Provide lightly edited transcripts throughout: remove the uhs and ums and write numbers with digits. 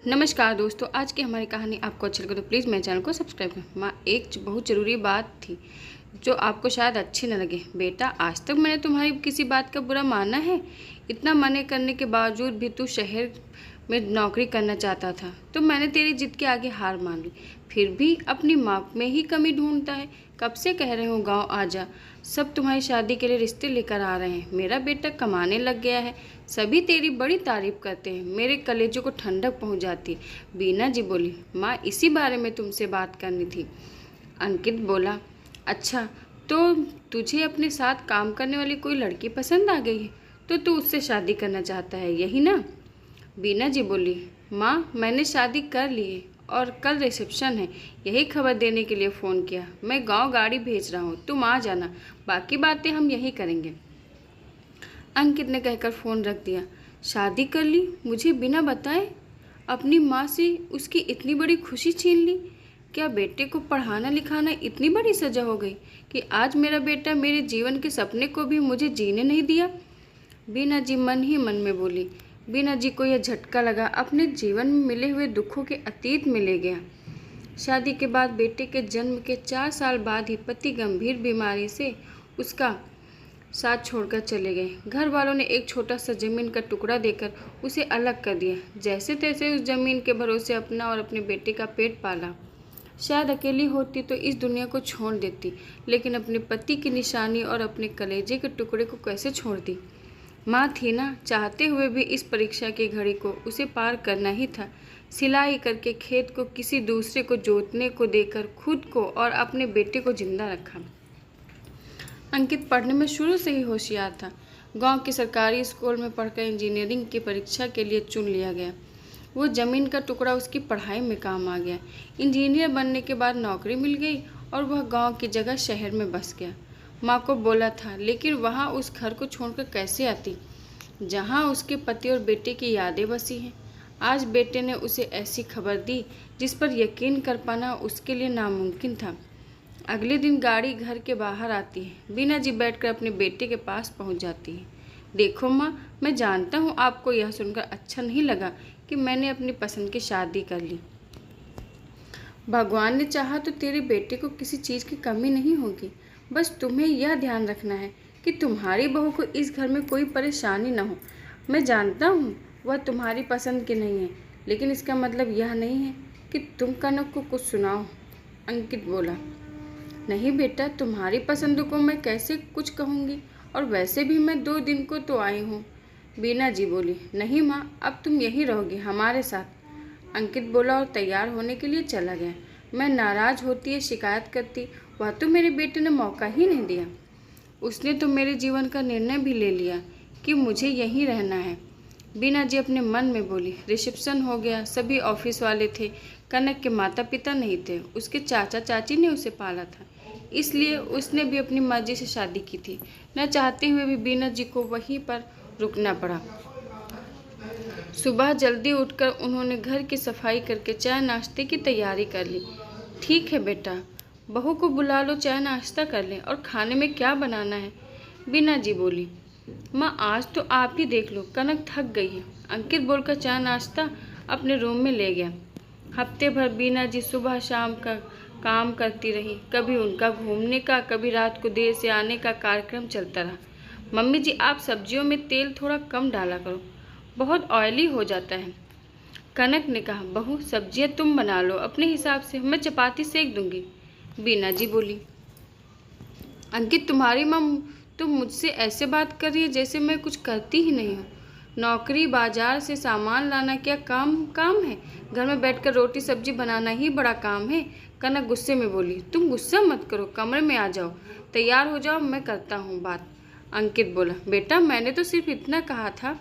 नमस्कार दोस्तों, आज की हमारी कहानी आपको अच्छी लगे तो प्लीज़ मेरे चैनल को सब्सक्राइब करें। माँ, एक बहुत ज़रूरी बात थी जो आपको शायद अच्छी न लगे। बेटा, आज तक मैंने तुम्हारी किसी बात का बुरा माना है? इतना मना करने के बावजूद भी तू शहर में नौकरी करना चाहता था, तो मैंने तेरी जिद के आगे हार मान ली। फिर भी अपनी माँ में ही कमी ढूंढता है। कब से कह रहे हो गाँव आ जा, सब तुम्हारी शादी के लिए रिश्ते लेकर आ रहे हैं। मेरा बेटा कमाने लग गया है, सभी तेरी बड़ी तारीफ करते हैं। मेरे कलेजों को ठंडक पहुंच जाती। बीना जी बोली, माँ इसी बारे में तुमसे बात करनी थी। अंकित बोला, अच्छा तो तुझे अपने साथ काम करने वाली कोई लड़की पसंद आ गई है, तो तू उससे शादी करना चाहता है, यही ना? बीना जी बोली, माँ मैंने शादी कर ली है और कल रिसेप्शन है, यही खबर देने के लिए फ़ोन किया। मैं गांव गाड़ी भेज रहा हूँ, तुम आ जाना, बाकी बातें हम यही करेंगे। अंकित ने कहकर फ़ोन रख दिया। शादी कर ली मुझे बिना बताए? अपनी माँ से उसकी इतनी बड़ी खुशी छीन ली? क्या बेटे को पढ़ाना लिखाना इतनी बड़ी सज़ा हो गई कि आज मेरा बेटा मेरे जीवन के सपने को भी मुझे जीने नहीं दिया? बीना जी मन ही मन में बोली। बीना जी को यह झटका लगा, अपने जीवन में मिले हुए दुखों के अतीत में ले गया। शादी के बाद बेटे के जन्म के 4 साल बाद ही पति गंभीर बीमारी से उसका साथ छोड़कर चले गए। घर वालों ने एक छोटा सा जमीन का टुकड़ा देकर उसे अलग कर दिया। जैसे तैसे उस जमीन के भरोसे अपना और अपने बेटे का पेट पाला। शायद अकेली होती तो इस दुनिया को छोड़ देती, लेकिन अपने पति की निशानी और अपने कलेजे के टुकड़े को कैसे छोड़ती? माँ थी ना, चाहते हुए भी इस परीक्षा की घड़ी को उसे पार करना ही था। सिलाई करके खेत को किसी दूसरे को जोतने को देकर खुद को और अपने बेटे को जिंदा रखा। अंकित पढ़ने में शुरू से ही होशियार था। गांव के सरकारी स्कूल में पढ़कर इंजीनियरिंग की परीक्षा के लिए चुन लिया गया। वो ज़मीन का टुकड़ा उसकी पढ़ाई में काम आ गया। इंजीनियर बनने के बाद नौकरी मिल गई और वह गांव की जगह शहर में बस गया। माँ को बोला था, लेकिन वहाँ उस घर को छोड़कर कैसे आती जहाँ उसके पति और बेटे की यादें बसी हैं। आज बेटे ने उसे ऐसी खबर दी जिस पर यकीन कर पाना उसके लिए नामुमकिन था। अगले दिन गाड़ी घर के बाहर आती है। बीना जी बैठकर अपने बेटे के पास पहुंच जाती है। देखो माँ, मैं जानता हूँ आपको यह सुनकर अच्छा नहीं लगा कि मैंने अपनी पसंद की शादी कर ली। भगवान ने चाहा तो तेरे बेटे को किसी चीज़ की कमी नहीं होगी। बस तुम्हें यह ध्यान रखना है कि तुम्हारी बहू को इस घर में कोई परेशानी न हो। मैं जानता हूँ वह तुम्हारी पसंद की नहीं है, लेकिन इसका मतलब यह नहीं है कि तुम कनक को कुछ सुनाओ। अंकित बोला, नहीं बेटा, तुम्हारी पसंद को मैं कैसे कुछ कहूँगी, और वैसे भी मैं 2 दिन को तो आई हूँ। बीना जी बोली, नहीं माँ, अब तुम यहीं रहोगी हमारे साथ। अंकित बोला और तैयार होने के लिए चला गया। मैं नाराज़ होती है, शिकायत करती, वह तो मेरे बेटे ने मौका ही नहीं दिया। उसने तो मेरे जीवन का निर्णय भी ले लिया कि मुझे यहीं रहना है। बीना जी अपने मन में बोली। रिसेप्शन हो गया। सभी ऑफिस वाले थे। कनक के माता पिता नहीं थे, उसके चाचा चाची ने उसे पाला था, इसलिए उसने भी अपनी मर्जी से शादी की थी। न चाहते हुए भी बीना जी को वहीं पर रुकना पड़ा। सुबह जल्दी उठकर उन्होंने घर की सफाई करके चाय नाश्ते की तैयारी कर ली। ठीक है बेटा, बहू को बुला लो, चाय नाश्ता कर लें, और खाने में क्या बनाना है? बीना जी बोली। माँ आज तो आप ही देख लो, कनक थक गई है। अंकित बोलकर चाय नाश्ता अपने रूम में ले गया। हफ्ते भर बीना जी सुबह शाम का काम करती रही। कभी उनका घूमने का, कभी रात को देर से आने का कार्यक्रम चलता रहा। मम्मी जी, आप सब्जियों में तेल थोड़ा कम डाला करो, बहुत ऑयली हो जाता है। कनक ने कहा, बहू सब्जियां तुम बना लो अपने हिसाब से, मैं चपाती सेक दूंगी। बीना जी बोली। अंकित, तुम्हारी माँ तुम मुझसे ऐसे बात कर रही है जैसे मैं कुछ करती ही नहीं हूँ। नौकरी, बाजार से सामान लाना क्या काम है? घर में बैठकर रोटी सब्जी बनाना ही बड़ा काम है। कनक गुस्से में बोली। तुम गुस्सा मत करो, कमरे में आ जाओ, तैयार हो जाओ, मैं करता हूँ बात। अंकित बोला, बेटा मैंने तो सिर्फ इतना कहा था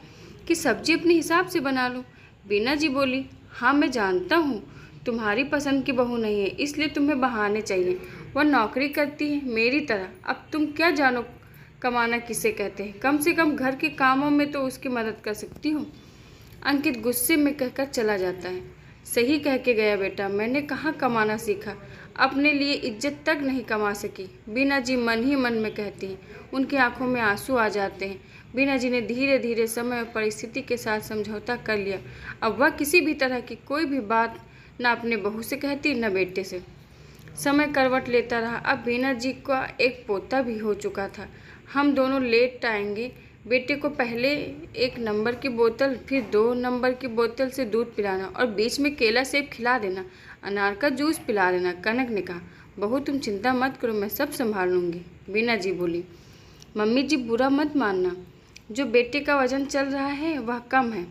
कि सब्जी अपने हिसाब से बना लो। बीना जी बोली, हाँ मैं जानता हूँ तुम्हारी पसंद की बहू नहीं है, इसलिए तुम्हें बहाने चाहिए। वह नौकरी करती है मेरी तरह, अब तुम क्या जानो कमाना किसे कहते हैं? कम से कम घर के कामों में तो उसकी मदद कर सकती हो। अंकित गुस्से में कहकर चला जाता है। सही कह के गया बेटा, मैंने कहाँ कमाना सीखा, अपने लिए इज्जत तक नहीं कमा सकी। बीना जी मन ही मन में कहती हैं। उनकी आंखों में आंसू आ जाते हैं। बीना जी ने धीरे धीरे समय और परिस्थिति के साथ समझौता कर लिया। अब वह किसी भी तरह की कोई भी बात न अपने बहू से कहती न बेटे से। समय करवट लेता रहा। अब बीना जी का एक पोता भी हो चुका था। हम दोनों लेट आएंगे। बेटे को पहले 1 नंबर की बोतल, फिर 2 नंबर की बोतल से दूध पिलाना और बीच में केला सेब खिला देना, अनार का जूस पिला देना। कनक ने कहा, बहू तुम चिंता मत करो, मैं सब संभाल लूँगी। बीना जी बोली, मम्मी जी बुरा मत मानना, जो बेटे का वजन चल रहा है वह कम है।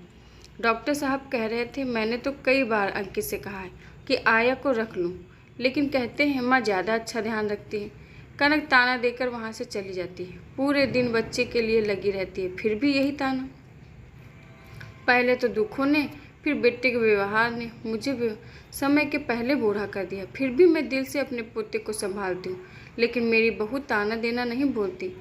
डॉक्टर साहब कह रहे थे, मैंने तो कई बार अंकित से कहा है कि आया को रख लूँ, लेकिन कहते हैं माँ ज़्यादा अच्छा ध्यान रखती है। कनक ताना देकर वहाँ से चली जाती है। पूरे दिन बच्चे के लिए लगी रहती है, फिर भी यही ताना। पहले तो दुखों ने, फिर बेटे के व्यवहार ने मुझे समय के पहले बूढ़ा कर दिया। फिर भी मैं दिल से अपने पोते को संभालती हूँ, लेकिन मेरी बहू ताना देना नहीं बोलती।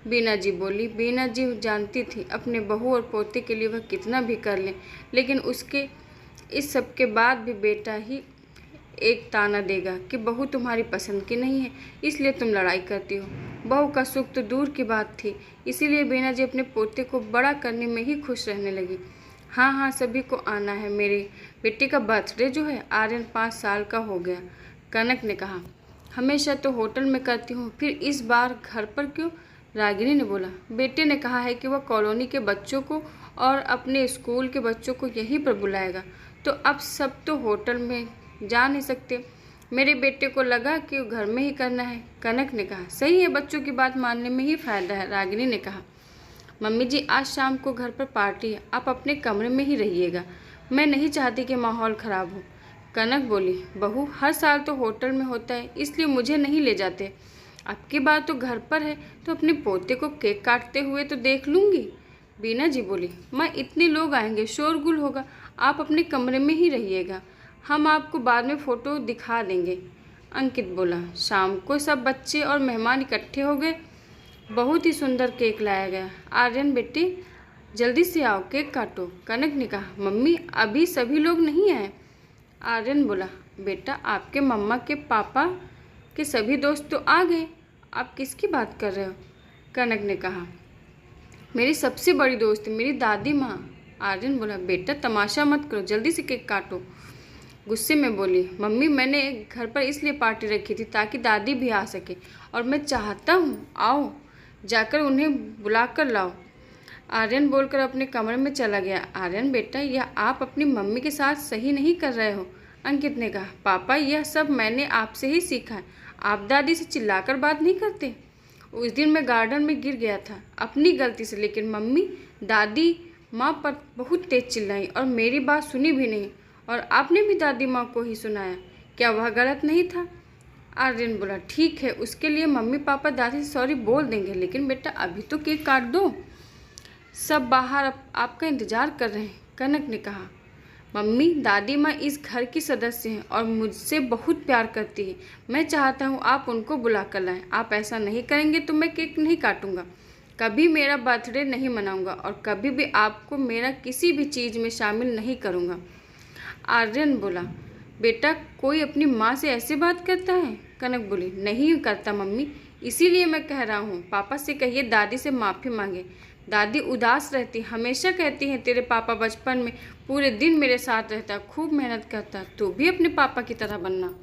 बीना जी बोली। बीना जी जानती थी अपने बहू और पोते के लिए वह कितना भी कर ले, लेकिन उसके इस सब के बाद भी बेटा ही एक ताना देगा कि बहू तुम्हारी पसंद की नहीं है, इसलिए तुम लड़ाई करती हो। बहू का सुख तो दूर की बात थी, इसीलिए बीना जी अपने पोते को बड़ा करने में ही खुश रहने लगी। हाँ हाँ, सभी को आना है। मेरे बेटे का बर्थडे जो है, आर्यन 5 साल का हो गया। कनक ने कहा, हमेशा तो होटल में करती हूँ, फिर इस बार घर पर क्यों? रागिनी ने बोला, बेटे ने कहा है कि वह कॉलोनी के बच्चों को और अपने स्कूल के बच्चों को यहीं पर बुलाएगा, तो अब सब तो होटल में जा नहीं सकते। मेरे बेटे को लगा कि घर में ही करना है। कनक ने कहा, सही है, बच्चों की बात मानने में ही फ़ायदा है। रागिनी ने कहा, मम्मी जी आज शाम को घर पर पार्टी है, आप अपने कमरे में ही रहिएगा, मैं नहीं चाहती कि माहौल ख़राब हो। कनक बोली, बहू हर साल तो होटल में होता है, इसलिए मुझे नहीं ले जाते। अब की बार तो घर पर है, तो अपने पोते को केक काटते हुए तो देख लूँगी। बीना जी बोली, माँ इतने लोग आएंगे, शोरगुल होगा, आप अपने कमरे में ही रहिएगा, हम आपको बाद में फ़ोटो दिखा देंगे। अंकित बोला, शाम को सब बच्चे और मेहमान इकट्ठे हो गए। बहुत ही सुंदर केक लाया गया। आर्यन बेटे जल्दी से आओ, केक काटो। कनक ने कहा, मम्मी अभी सभी लोग नहीं आए। आर्यन बोला, बेटा आपके मम्मा के पापा के सभी दोस्त तो आ गए, आप किसकी बात कर रहे हो? कनक ने कहा, मेरी सबसे बड़ी दोस्त मेरी दादी माँ। आर्यन बोला, बेटा तमाशा मत करो, जल्दी से केक काटो। गुस्से में बोली, मम्मी मैंने घर पर इसलिए पार्टी रखी थी ताकि दादी भी आ सके, और मैं चाहता हूँ आओ, जाकर उन्हें बुला कर लाओ। आर्यन बोलकर अपने कमरे में चला गया। आर्यन बेटा, यह आप अपनी मम्मी के साथ सही नहीं कर रहे हो। अंकित ने कहा, पापा यह सब मैंने आपसे ही सीखा है, आप दादी से चिल्लाकर बात नहीं करते। उस दिन मैं गार्डन में गिर गया था अपनी गलती से, लेकिन मम्मी दादी माँ पर बहुत तेज चिल्लाई और मेरी बात सुनी भी नहीं, और आपने भी दादी माँ को ही सुनाया, क्या वह गलत नहीं था? आर्यन बोला, ठीक है, उसके लिए मम्मी पापा दादी से सॉरी बोल देंगे, लेकिन बेटा अभी तो केक काट दो, सब बाहर आपका इंतज़ार कर रहे हैं। कनक ने कहा, मम्मी दादी माँ इस घर की सदस्य हैं और मुझसे बहुत प्यार करती है, मैं चाहता हूँ आप उनको बुला कर लाएं। आप ऐसा नहीं करेंगे तो मैं केक नहीं काटूंगा, कभी मेरा बर्थडे नहीं मनाऊंगा, और कभी भी आपको मेरा किसी भी चीज़ में शामिल नहीं करूँगा। आर्यन बोला, बेटा कोई अपनी माँ से ऐसे बात करता है? कनक बोली, नहीं करता मम्मी, इसीलिए मैं कह रहा हूँ, पापा से कहिए दादी से माफ़ी मांगे। दादी उदास रहती, हमेशा कहती हैं तेरे पापा बचपन में पूरे दिन मेरे साथ रहता, खूब मेहनत करता, तू भी अपने पापा की तरह बनना।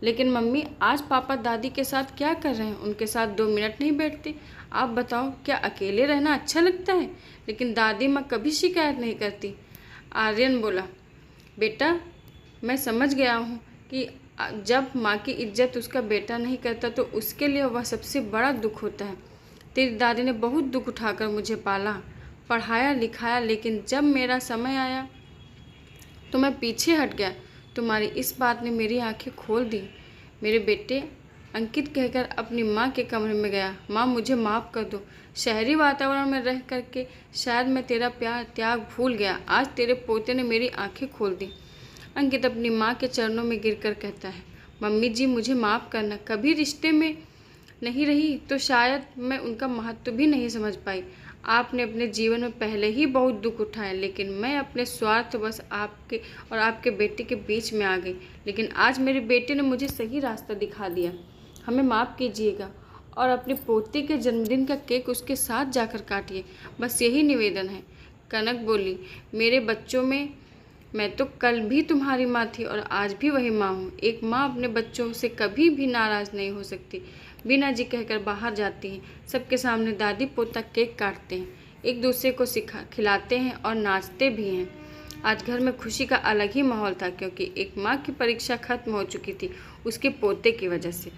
लेकिन मम्मी आज पापा दादी के साथ क्या कर रहे हैं, उनके साथ 2 मिनट नहीं बैठते। आप बताओ, क्या अकेले रहना अच्छा लगता है? लेकिन दादी माँ कभी शिकायत नहीं करती। आर्यन बोला, बेटा मैं समझ गया हूँ कि जब माँ की इज्जत उसका बेटा नहीं करता तो उसके लिए वह सबसे बड़ा दुख होता है। तेरी दादी ने बहुत दुख उठाकर मुझे पाला, पढ़ाया लिखाया, लेकिन जब मेरा समय आया तो मैं पीछे हट गया। तुम्हारी इस बात ने मेरी आंखें खोल दी। मेरे बेटे, अंकित कहकर अपनी माँ के कमरे में गया, माँ मुझे माफ़ कर दो, शहरी वातावरण में रह करके शायद मैं तेरा प्यार त्याग भूल गया, आज तेरे पोते ने मेरी आंखें खोल दी। अंकित अपनी माँ के चरणों में गिरकर कहता है, मम्मी जी मुझे माफ़ करना, कभी रिश्ते में नहीं रही तो शायद मैं उनका महत्व भी नहीं समझ पाई। आपने अपने जीवन में पहले ही बहुत दुख उठाए, लेकिन मैं अपने स्वार्थ बस आपके और आपके बेटे के बीच में आ गई। लेकिन आज मेरे बेटे ने मुझे सही रास्ता दिखा दिया, हमें माफ़ कीजिएगा और अपने पोते के जन्मदिन का केक उसके साथ जाकर काटिए, बस यही निवेदन है। कनक बोली, मेरे बच्चों में मैं तो कल भी तुम्हारी माँ थी और आज भी वही माँ हूँ। एक माँ अपने बच्चों से कभी भी नाराज़ नहीं हो सकती। बिना जी कहकर बाहर जाती हैं, सबके सामने दादी पोता केक काटते हैं, एक दूसरे को खिलाते हैं और नाचते भी हैं। आज घर में खुशी का अलग ही माहौल था, क्योंकि एक माँ की परीक्षा खत्म हो चुकी थी उसके पोते की वजह से।